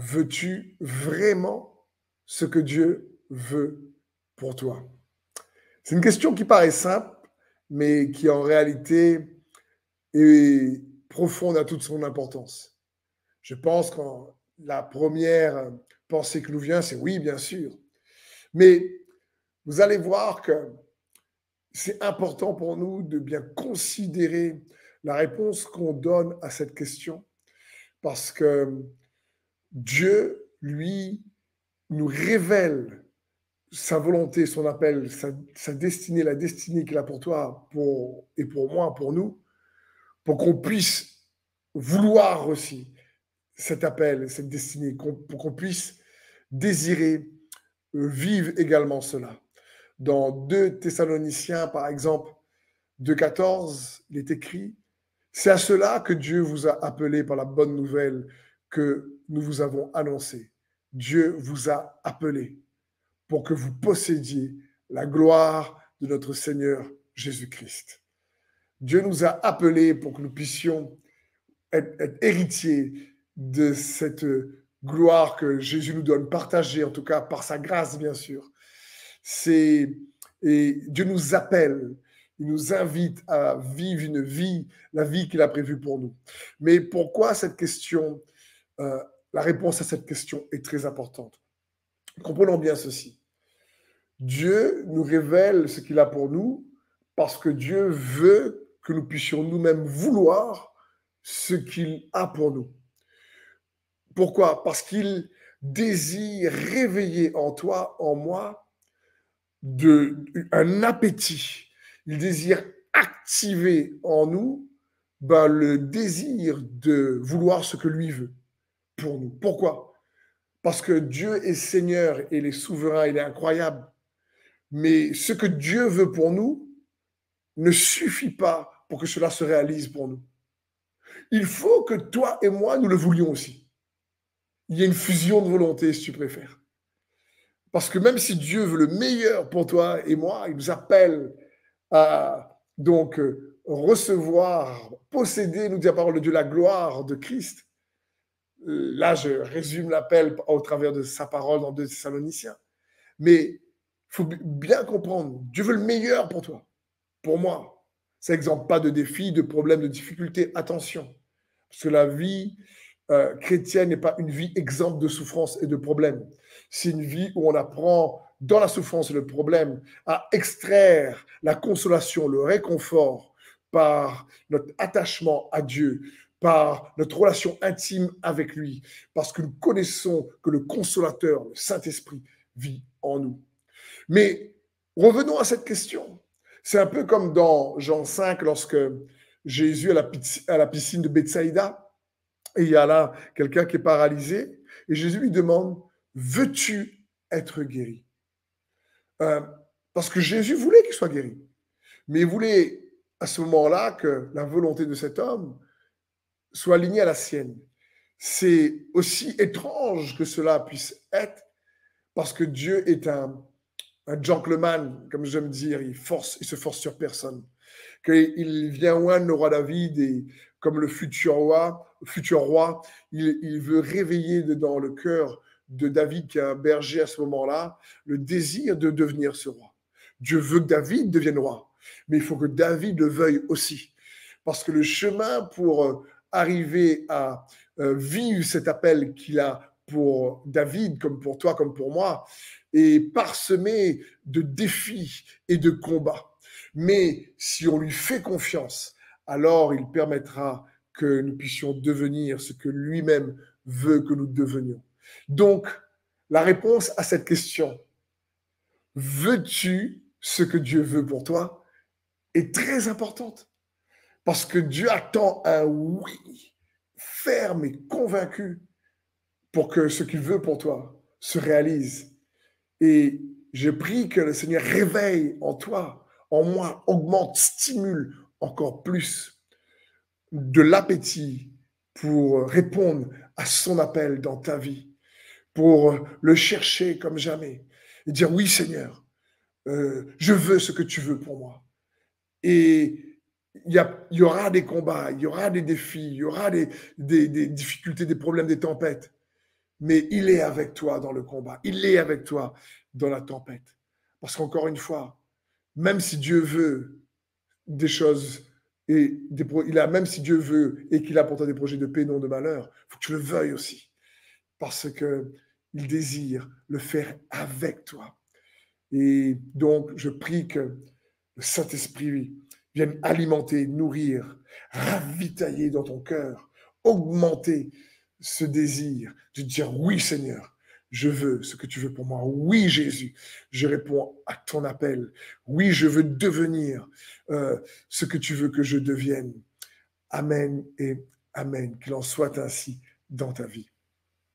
Veux-tu vraiment ce que Dieu veut pour toi? C'est une question qui paraît simple, mais qui en réalité est profonde à toute son importance. Je pense que la première pensée qui nous vient, c'est oui, bien sûr. Mais vous allez voir que c'est important pour nous de bien considérer la réponse qu'on donne à cette question, parce que Dieu, lui, nous révèle sa volonté, son appel, sa destinée, la destinée qu'il a pour toi et pour moi, pour nous, pour qu'on puisse vouloir aussi cet appel, cette destinée, pour qu'on puisse désirer vivre également cela. Dans 2 Thessaloniciens, par exemple, 2,14, il est écrit, c'est à cela que Dieu vous a appelé par la bonne nouvelle que nous vous avons annoncée. Dieu vous a appelé pour que vous possédiez la gloire de notre Seigneur Jésus-Christ. Dieu nous a appelés pour que nous puissions être héritiers de cette gloire que Jésus nous donne, partagée en tout cas par sa grâce, bien sûr. Et Dieu nous appelle, il nous invite à vivre une vie, la vie qu'il a prévue pour nous. Mais pourquoi cette question, la réponse à cette question est très importante? Comprenons bien ceci. Dieu nous révèle ce qu'il a pour nous parce que Dieu veut que nous puissions nous-mêmes vouloir ce qu'il a pour nous. Pourquoi? Parce qu'il désire réveiller en toi, en moi, un appétit. Il désire activer en nous le désir de vouloir ce que lui veut pour nous. Pourquoi? Parce que Dieu est Seigneur, il est souverain, il est incroyable. Mais ce que Dieu veut pour nous ne suffit pas pour que cela se réalise pour nous. Il faut que toi et moi, nous le voulions aussi. Il y a une fusion de volonté, si tu préfères. Parce que même si Dieu veut le meilleur pour toi et moi, il nous appelle à donc recevoir, posséder, nous dit la parole de Dieu, la gloire de Christ. Là, je résume l'appel au travers de sa parole dans 2 Thessaloniciens. Mais il faut bien comprendre, Dieu veut le meilleur pour toi, pour moi. Ça n'exemple pas de défis, de problèmes, de difficultés. Attention, parce que la vie chrétienne n'est pas une vie exempte de souffrance et de problèmes. C'est une vie où on apprend, dans la souffrance et le problème, à extraire la consolation, le réconfort par notre attachement à Dieu, par notre relation intime avec lui, parce que nous connaissons que le consolateur, le Saint-Esprit, vit en nous. Mais revenons à cette question. C'est un peu comme dans Jean 5, lorsque Jésus à la piscine de Bethsaïda, et il y a là quelqu'un qui est paralysé, et Jésus lui demande, veux-tu être guéri? Parce que Jésus voulait qu'il soit guéri, mais il voulait à ce moment-là que la volonté de cet homme soit alignée à la sienne. C'est aussi étrange que cela puisse être, parce que Dieu est un gentleman, comme j'aime dire, il se force sur personne. Qu'il vient oindre le roi David et comme le futur roi, il veut réveiller dans le cœur de David, qui est un berger à ce moment-là, le désir de devenir ce roi. Dieu veut que David devienne roi, mais il faut que David le veuille aussi. Parce que le chemin pour arriver à vivre cet appel qu'il a pour David, comme pour toi, comme pour moi, est parsemé de défis et de combats. Mais si on lui fait confiance, alors il permettra que nous puissions devenir ce que lui-même veut que nous devenions. Donc, la réponse à cette question, veux-tu ce que Dieu veut pour toi, est très importante. Parce que Dieu attend un oui ferme et convaincu pour que ce qu'il veut pour toi se réalise. Et je prie que le Seigneur réveille en toi, en moi, augmente, stimule encore plus de l'appétit pour répondre à son appel dans ta vie, pour le chercher comme jamais et dire oui Seigneur, je veux ce que tu veux pour moi. Et il y aura des combats, il y aura des défis, il y aura des difficultés, des problèmes, des tempêtes. mais il est avec toi dans le combat. Il est avec toi dans la tempête. Parce qu'encore une fois, même si Dieu veut des choses même si Dieu veut et qu'il a pour toi des projets de paix, non de malheur, il faut que tu le veuilles aussi. Parce que il désire le faire avec toi. Et donc, je prie que le Saint-Esprit vienne alimenter, nourrir, ravitailler dans ton cœur, augmenter ce désir de dire oui Seigneur, je veux ce que tu veux pour moi. Oui Jésus, je réponds à ton appel. Oui, je veux devenir ce que tu veux que je devienne. Amen et Amen. Qu'il en soit ainsi dans ta vie.